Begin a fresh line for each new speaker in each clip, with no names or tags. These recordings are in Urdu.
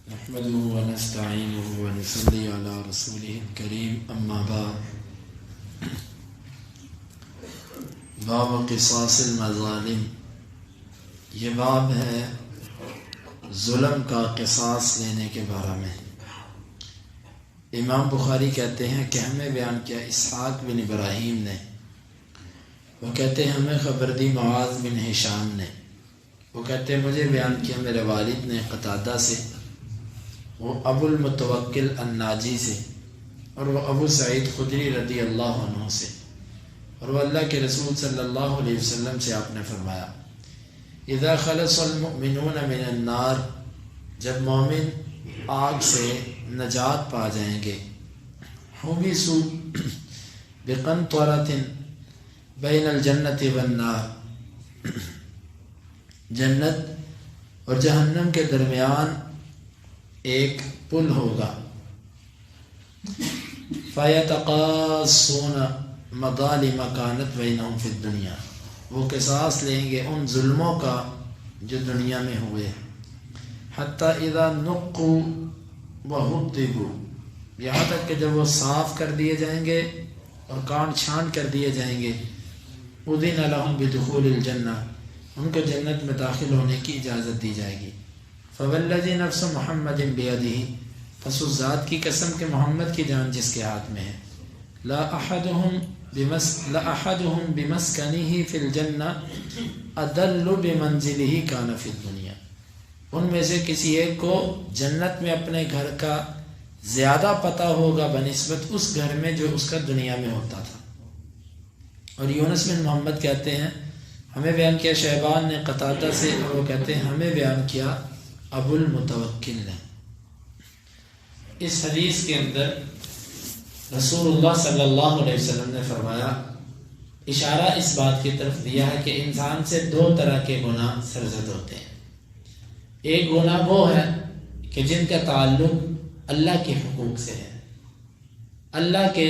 نحمده ونستعينه ونصلي على رسوله الكريم أما بعد باب قصاص المظالم، یہ باب ہے ظلم کا قصاص لینے کے بارے میں۔ امام بخاری کہتے ہیں کہ ہمیں بیان کیا اسحاق بن ابراہیم نے، وہ کہتے ہیں ہمیں خبر دی معاذ بن ہشام نے، وہ کہتے ہیں مجھے بیان کیا میرے والد نے قتادہ سے، وہ ابو المتوکل الناجی سے، اور وہ ابو سعید خدری رضی اللہ عنہ سے، اور وہ اللہ کے رسول صلی اللہ علیہ وسلم سے آپ نے فرمایا اذا خلص المؤمنون من النار، جب مومن آگ سے نجات پا جائیں گے، حبسوا بقنطرۃ بین الجنت والنار، جنت اور جہنم کے درمیان ایک پل ہوگا، فَيَتَقَاصُونَ مَظَالِمَ كَانَتْ بَيْنَهُمْ فِي الدُّنْيَا، وہ قصاص لیں گے ان ظلموں کا جو دنیا میں ہوئے، حَتَّى إِذَا نُقُّوا وَهُدِّبُوا، یہاں تک کہ جب وہ صاف کر دیے جائیں گے اور کان چھان کر دیے جائیں گے، أُذِنَ لَهُمْ بِدُخُولِ الْجَنَّةِ، ان کو جنت میں داخل ہونے کی اجازت دی جائے گی۔ فوالذی نفس محمد بیدہ، پس اس ذات کی قسم کہ محمد کی جان جس کے ہاتھ میں ہے، لا احدہم بمسکنہ فی الجنہ ادل بمنزلہ کان فی الدنیا، ان میں سے کسی ایک کو جنت میں اپنے گھر کا زیادہ پتہ ہوگا بنسبت اس گھر میں جو اس کا دنیا میں ہوتا تھا۔ اور یونس بن محمد کہتے ہیں ہمیں بیان کیا شیبان نے قتادہ سے، اور وہ کہتے ہیں ہمیں بیان کیا ابو المتوکل نے۔ اس حدیث کے اندر رسول اللہ صلی اللہ علیہ وسلم نے فرمایا، اشارہ اس بات کی طرف دیا ہے کہ انسان سے دو طرح کے گناہ سرزد ہوتے ہیں۔ ایک گناہ وہ ہے کہ جن کا تعلق اللہ کے حقوق سے ہے، اللہ کے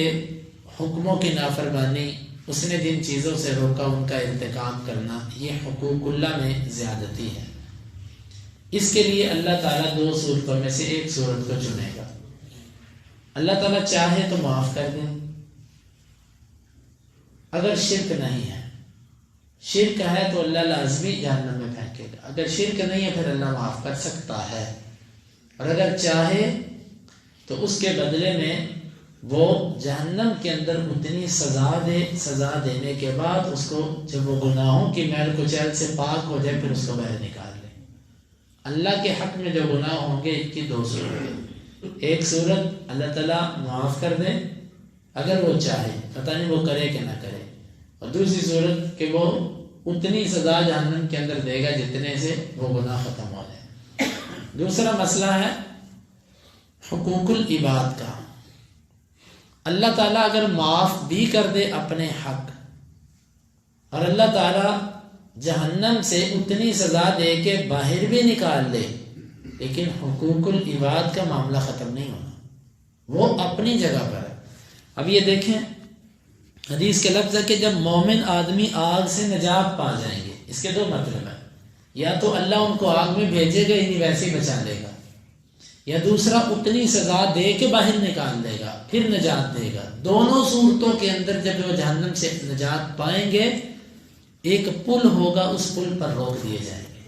حکموں کی نافرمانی، اس نے جن چیزوں سے روکا ان کا انتقام کرنا، یہ حقوق اللہ میں زیادتی ہے۔ اس کے لیے اللہ تعالیٰ دو صورتوں میں سے ایک صورت کو چنے گا۔ اللہ تعالیٰ چاہے تو معاف کر دیں اگر شرک نہیں ہے، شرک ہے تو اللہ لازمی جہنم میں پھینکے گا، اگر شرک نہیں ہے پھر اللہ معاف کر سکتا ہے، اور اگر چاہے تو اس کے بدلے میں وہ جہنم کے اندر اتنی سزا دے، سزا دینے کے بعد اس کو جب وہ گناہوں کی میل کچیل سے پاک ہو جائے پھر اس کو باہر نکال لے۔ اللہ کے حق میں جو گناہ ہوں گے ان کی دو صورتیں، ایک صورت اللہ تعالیٰ معاف کر دے اگر وہ چاہے، پتہ نہیں وہ کرے کہ نہ کرے، اور دوسری صورت کہ وہ اتنی سزا جہنم کے اندر دے گا جتنے سے وہ گناہ ختم ہو جائے۔ دوسرا مسئلہ ہے حقوق العباد کا۔ اللہ تعالیٰ اگر معاف بھی کر دے اپنے حق، اور اللہ تعالیٰ جہنم سے اتنی سزا دے کے باہر بھی نکال لے، لیکن حقوق العباد کا معاملہ ختم نہیں ہونا، وہ اپنی جگہ پر ہے۔ اب یہ دیکھیں حدیث کے لفظ ہے کہ جب مومن آدمی آگ سے نجات پا جائیں گے، اس کے دو مطلب ہیں، یا تو اللہ ان کو آگ میں بھیجے گا ہی ویسے ہی بچا لے گا، یا دوسرا اتنی سزا دے کے باہر نکال دے گا پھر نجات دے گا۔ دونوں صورتوں کے اندر جب وہ جہنم سے نجات پائیں گے، ایک پل ہوگا، اس پل پر روک دیے جائیں گے۔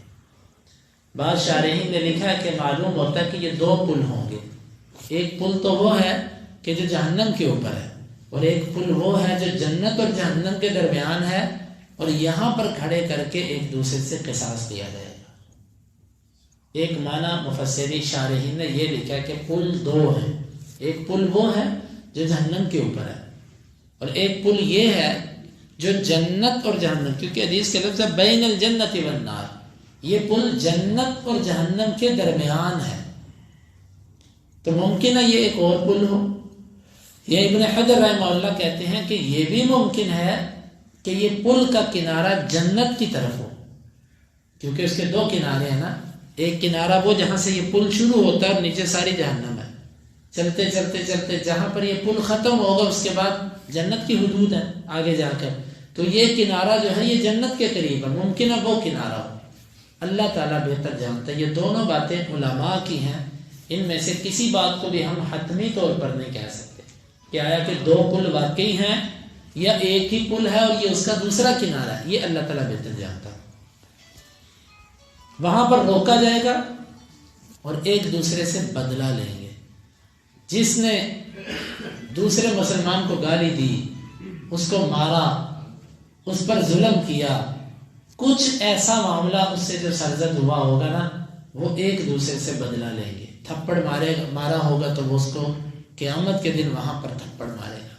بعض شارحین نے لکھا ہے کہ معلوم ہوتا ہے کہ یہ دو پل ہوں گے، ایک پل تو وہ ہے کہ جو جہنم کے اوپر ہے، اور ایک پل وہ ہے جو جنت اور جہنم کے درمیان ہے، اور یہاں پر کھڑے کر کے ایک دوسرے سے قصاص دیا جائے گا۔ ایک معنی مفسری شارحین نے یہ لکھا کہ پل دو ہیں، ایک پل وہ ہے جو جہنم کے اوپر ہے، اور ایک پل یہ ہے جو جنت اور جہنم، کیونکہ حدیث کے لفظ ہے بین الجنت والنار، یہ پل جنت اور جہنم کے درمیان ہے، تو ممکن ہے یہ ایک اور پل ہو۔ یہ ابن حجر رحمہ اللہ کہتے ہیں کہ یہ بھی ممکن ہے کہ یہ پل کا کنارہ جنت کی طرف ہو، کیونکہ اس کے دو کنارے ہیں نا، ایک کنارہ وہ جہاں سے یہ پل شروع ہوتا ہے اور نیچے ساری جہنم ہے، چلتے چلتے چلتے جہاں پر یہ پل ختم ہوگا اس کے بعد جنت کی حدود ہے آگے جا کر، تو یہ کنارہ جو ہے یہ جنت کے قریب ہے، ممکن ہے وہ کنارہ ہو، اللہ تعالیٰ بہتر جانتا ہے۔ یہ دونوں باتیں علماء کی ہیں، ان میں سے کسی بات کو بھی ہم حتمی طور پر نہیں کہہ سکتے کہ آیا کہ دو پل واقعی ہیں یا ایک ہی پل ہے اور یہ اس کا دوسرا کنارہ ہے، یہ اللہ تعالیٰ بہتر جانتا ہے۔ وہاں پر روکا جائے گا اور ایک دوسرے سے بدلہ لیں گے۔ جس نے دوسرے مسلمان کو گالی دی، اس کو مارا، اس پر ظلم کیا، کچھ ایسا معاملہ اس سے جو سرزد ہوا ہوگا نا، وہ ایک دوسرے سے بدلہ لیں گے۔ تھپڑ مارا ہوگا تو وہ اس کو قیامت کے دن وہاں پر تھپڑ مارے گا،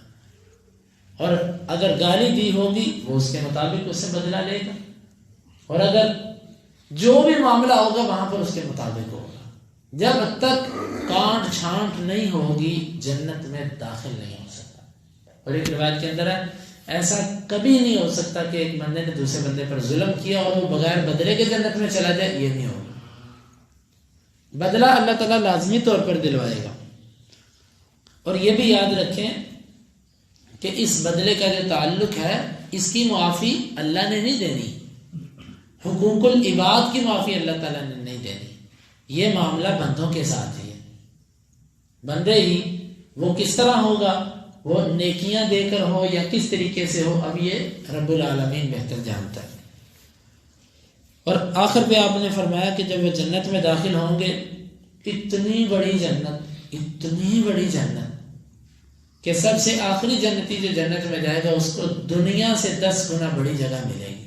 اور اگر گالی دی ہوگی وہ اس کے مطابق اس سے بدلہ لے گا، اور اگر جو بھی معاملہ ہوگا وہاں پر اس کے مطابق ہوگا۔ جب تک کانٹ چھانٹ نہیں ہوگی جنت میں داخل نہیں ہو سکتا۔ اور ایک روایت کے اندر ہے ایسا کبھی نہیں ہو سکتا کہ ایک بندے نے دوسرے بندے پر ظلم کیا اور وہ بغیر بدلے کے جنت میں چلا جائے، یہ نہیں ہوگا۔ بدلہ اللہ تعالیٰ لازمی طور پر دلوائے گا۔ اور یہ بھی یاد رکھیں کہ اس بدلے کا جو تعلق ہے اس کی معافی اللہ نے نہیں دینی، حقوق العباد کی معافی اللہ تعالیٰ نے نہیں دینی، یہ معاملہ بندوں کے ساتھ ہی ہے۔ بندے ہی وہ کس طرح ہوگا، وہ نیکیاں دے کر ہو یا کس طریقے سے ہو، اب یہ رب العالمین بہتر جانتا ہے۔ اور آخر پہ آپ نے فرمایا کہ جب وہ جنت میں داخل ہوں گے، اتنی بڑی جنت کہ سب سے آخری جنتی جو جنت میں جائے گا اس کو دنیا سے 10 گنا بڑی جگہ ملے گی۔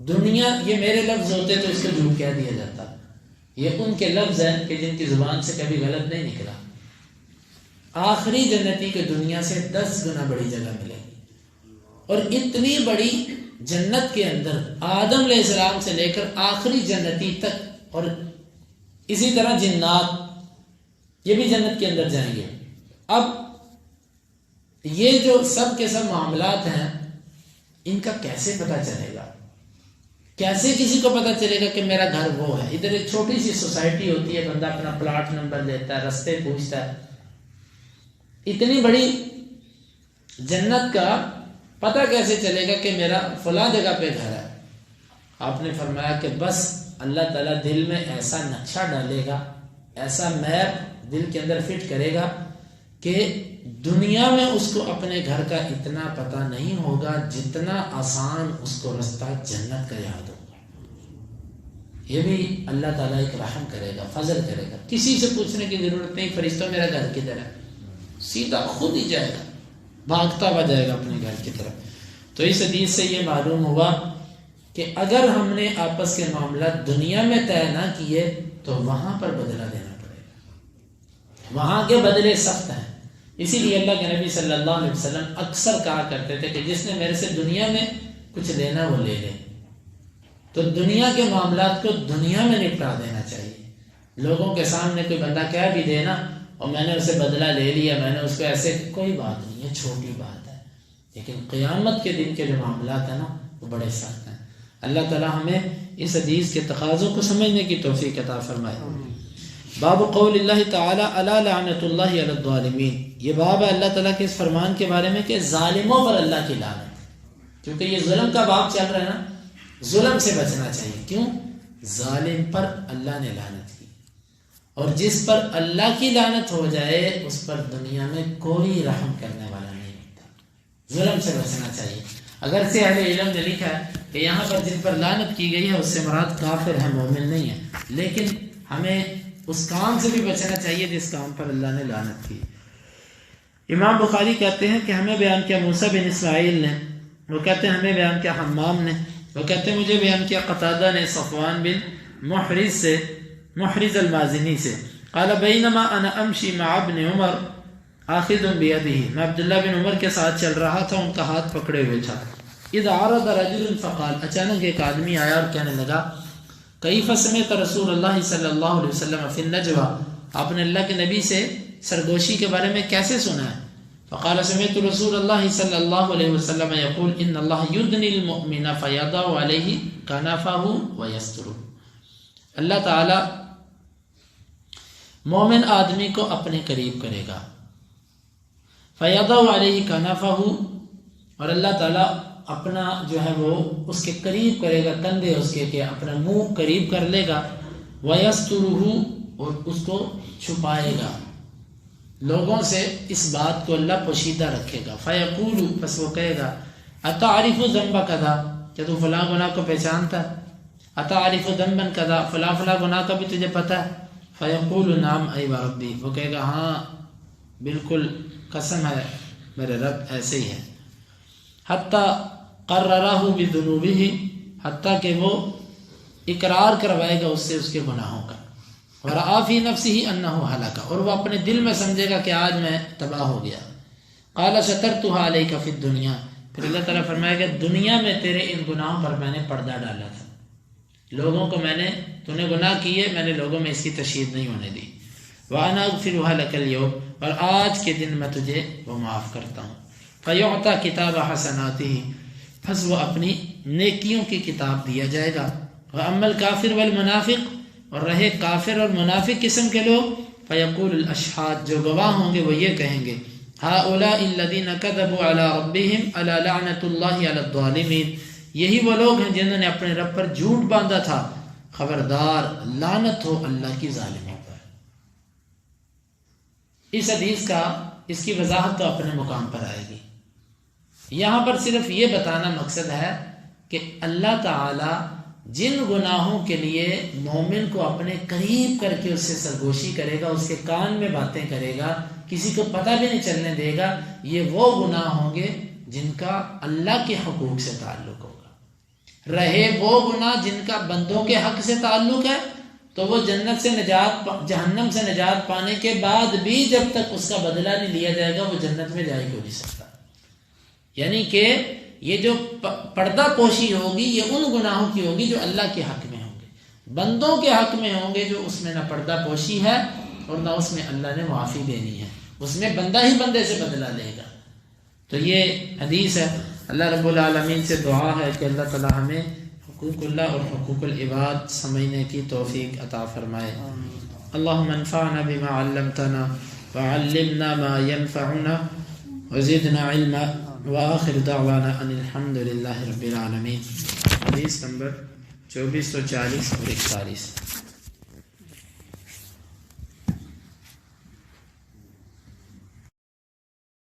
دنیا، یہ میرے لفظ ہوتے تو اس کو جھوٹ کہہ دیا جاتا، یہ ان کے لفظ ہیں کہ جن کی زبان سے کبھی غلط نہیں نکلا۔ آخری جنتی کو دنیا سے 10 گنا بڑی جگہ ملے گی، اور اتنی بڑی جنت کے اندر آدم علیہ السلام سے لے کر آخری جنتی تک، اور اسی طرح جنات یہ بھی جنت کے اندر جائیں گے۔ اب یہ جو سب کے سب معاملات ہیں ان کا کیسے پتہ چلے گا؟ کیسے کسی کو پتہ چلے گا کہ میرا گھر وہ ہے؟ ادھر ایک چھوٹی سی سوسائٹی ہوتی ہے، بندہ اپنا پلاٹ نمبر دیتا ہے، رستے پوچھتا ہے۔ اتنی بڑی جنت کا پتہ کیسے چلے گا کہ میرا فلاں جگہ پہ گھر ہے؟ آپ نے فرمایا کہ بس اللہ تعالیٰ دل میں ایسا نقشہ ڈالے گا، ایسا میپ دل کے اندر فٹ کرے گا کہ دنیا میں اس کو اپنے گھر کا اتنا پتہ نہیں ہوگا جتنا آسان اس کو رستہ جنت کا یاد ہوگا۔ یہ بھی اللہ تعالیٰ ایک رحم کرے گا، فضل کرے گا۔ کسی سے پوچھنے کی ضرورت نہیں، فرشتوں میرا گھر کدھر ہے، سیدھا خود ہی جائے گا، بھاگتا ہوا جائے گا اپنے گھر کی طرف۔ تو اس حدیث سے یہ معلوم ہوا کہ اگر ہم نے آپس کے معاملات دنیا میں طے نہ کیے تو وہاں پر بدلہ دینا پڑے گا، وہاں کے بدلے سخت ہیں۔ اسی لیے اللہ کے نبی صلی اللہ علیہ وسلم اکثر کہا کرتے تھے کہ جس نے میرے سے دنیا میں کچھ لینا وہ لے لے۔ تو دنیا کے معاملات کو دنیا میں نپٹا دینا چاہیے۔ لوگوں کے سامنے کوئی بندہ کہہ بھی دے نا اور میں نے اسے بدلہ لے لیا، میں نے اس کو ایسے، کوئی بات نہیں ہے، چھوٹی بات ہے۔ لیکن قیامت کے دن کے جو معاملات ہیں نا وہ بڑے سخت ہیں۔ اللہ تعالیٰ ہمیں اس حدیث کے تقاضوں کو سمجھنے کی توفیق عطا فرمائے۔ باب قول اللہ تعالی الا لعنت اللہ علی الظالمین، یہ باب ہے اللہ تعالیٰ کے اس فرمان کے بارے میں کہ ظالموں پر اللہ کی لعنت، کیونکہ یہ ظلم کا باب چل رہا ہے نا، ظلم سے بچنا چاہیے۔ کیوں؟ ظالم پر اللہ نے لعنت کی، اور جس پر اللہ کی لعنت ہو جائے اس پر دنیا میں کوئی رحم کرنے والا نہیں ہوتا۔ ظلم سے بچنا چاہیے۔ اگر سے اہل علم نے لکھا ہے کہ یہاں پر جن پر لعنت کی گئی ہے اس سے مراد کافر ہے، مومن نہیں ہے، لیکن ہمیں اس کام سے بھی بچنا چاہیے جس کام پر اللہ نے لعنت کی۔ امام بخاری کہتے ہیں کہ ہمیں بیان کیا موسیٰ بن اسماعیل نے، وہ کہتے ہیں ہمیں بیان کیا حمام نے، وہ کہتے ہیں مجھے بیان کیا قتادہ نے صفوان بن محرز المازنی سے، قال بینما انا امشی مع ابن عمر آخذ بیدہ، میں عبداللہ بن عمر کے ساتھ چل رہا تھا، ان کا ہاتھ پکڑے ہوئے تھا۔ اذ عرض رجل فقال، اچانک ایک آدمی آیا اور کہنے لگا کیف سمعت رسول اللہ صلی اللہ علیہ وسلم فی النجوى، آپ نے اللہ کے نبی سے سرگوشی کے بارے میں کیسے سنا ہے؟ فقال سمعت رسول اللہ صلی اللہ علیہ وسلم یقول ان اللہ یدنی المؤمن فیضع علیہ کنفہ ویسترہ، اللہ تعالی مومن آدمی کو اپنے قریب کرے گا، فیضع علیہ کنفہ، اور اللہ تعالیٰ اپنا جو ہے وہ اس کے قریب کرے گا، کندھے اس کے کہ اپنا منہ قریب کر لے گا، وَيَسْتُرُهُ، اور اس کو چھپائے گا لوگوں سے، اس بات کو اللہ پوشیدہ رکھے گا. فیقول، پس وہ کہے گا اتعرف ذنب کذا، کیا تو فلاں گناہ کو پہچانتا ہے؟ اتعرف ذنبا کذا، فلاں فلاں گناہ کا بھی تجھے پتہ ہے؟ فیقول نعم ای ربی، وہ کہے گا ہاں بالکل قسم ہے میرے رب ایسے ہی ہے. حتی قررہ بذنوبہ، حتیٰ کہ وہ اقرار کروائے گا اس سے اس کے گناہوں کا. ورآ فی نفسہ انہ ہلک، اور وہ اپنے دل میں سمجھے گا کہ آج میں تباہ ہو گیا. قال سترتھا علیک فی الدنیا، پھر اللہ تعالیٰ فرمائے گا دنیا میں تیرے ان گناہوں پر میں نے پردہ ڈالا تھا، لوگوں کو میں نے، تو نے گناہ کیے، میں نے لوگوں میں اس کی تشہیر نہیں ہونے دی. وانا اغفرھا لک اليوم، اور آج کے دن میں تجھے وہ معاف کرتا ہوں. فیعطی کتاب حسناتہ، پس وہ اپنی نیکیوں کی کتاب دیا جائے گا. واما الکافر والمنافق، اور رہے کافر اور منافق قسم کے لوگ، فیقول الاشہاد، جو گواہ ہوں گے وہ یہ کہیں گے ہؤلاء الذین کذبوا علی ربہم الا لعنۃ اللہ علی الظالمین، یہی وہ لوگ ہیں جنہوں نے اپنے رب پر جھوٹ باندھا تھا، خبردار لعنت ہو اللہ کی ظالموں پر. اس حدیث کا، اس کی وضاحت تو اپنے مقام پر آئے گی. یہاں پر صرف یہ بتانا مقصد ہے کہ اللہ تعالی جن گناہوں کے لیے مومن کو اپنے قریب کر کے اس سے سرگوشی کرے گا، اس کے کان میں باتیں کرے گا، کسی کو پتہ بھی نہیں چلنے دے گا، یہ وہ گناہ ہوں گے جن کا اللہ کے حقوق سے تعلق ہوگا. رہے وہ گناہ جن کا بندوں کے حق سے تعلق ہے تو وہ جنت سے نجات، جہنم سے نجات پانے کے بعد بھی جب تک اس کا بدلہ نہیں لیا جائے گا وہ جنت میں جا کیوں نہیں سکتا. یعنی کہ یہ جو پردہ پوشی ہوگی یہ ان گناہوں کی ہوگی جو اللہ کے حق میں ہوں گے، بندوں کے حق میں ہوں گے جو اس میں نہ پردہ پوشی ہے اور نہ اس میں اللہ نے معافی دینی ہے، اس میں بندہ ہی بندے سے بدلہ لے گا. تو یہ حدیث ہے. اللہ رب العالمین سے دعا ہے کہ اللہ تعالی ہمیں حقوق اللہ اور حقوق العباد سمجھنے کی توفیق عطا فرمائے. اللہم انفعنا بما علمتنا وعلمنا ما ينفعنا وزدنا علما وآخر دعوانا ان الحمد للہ رب العالمین. حدیث نمبر 2440 اور 41.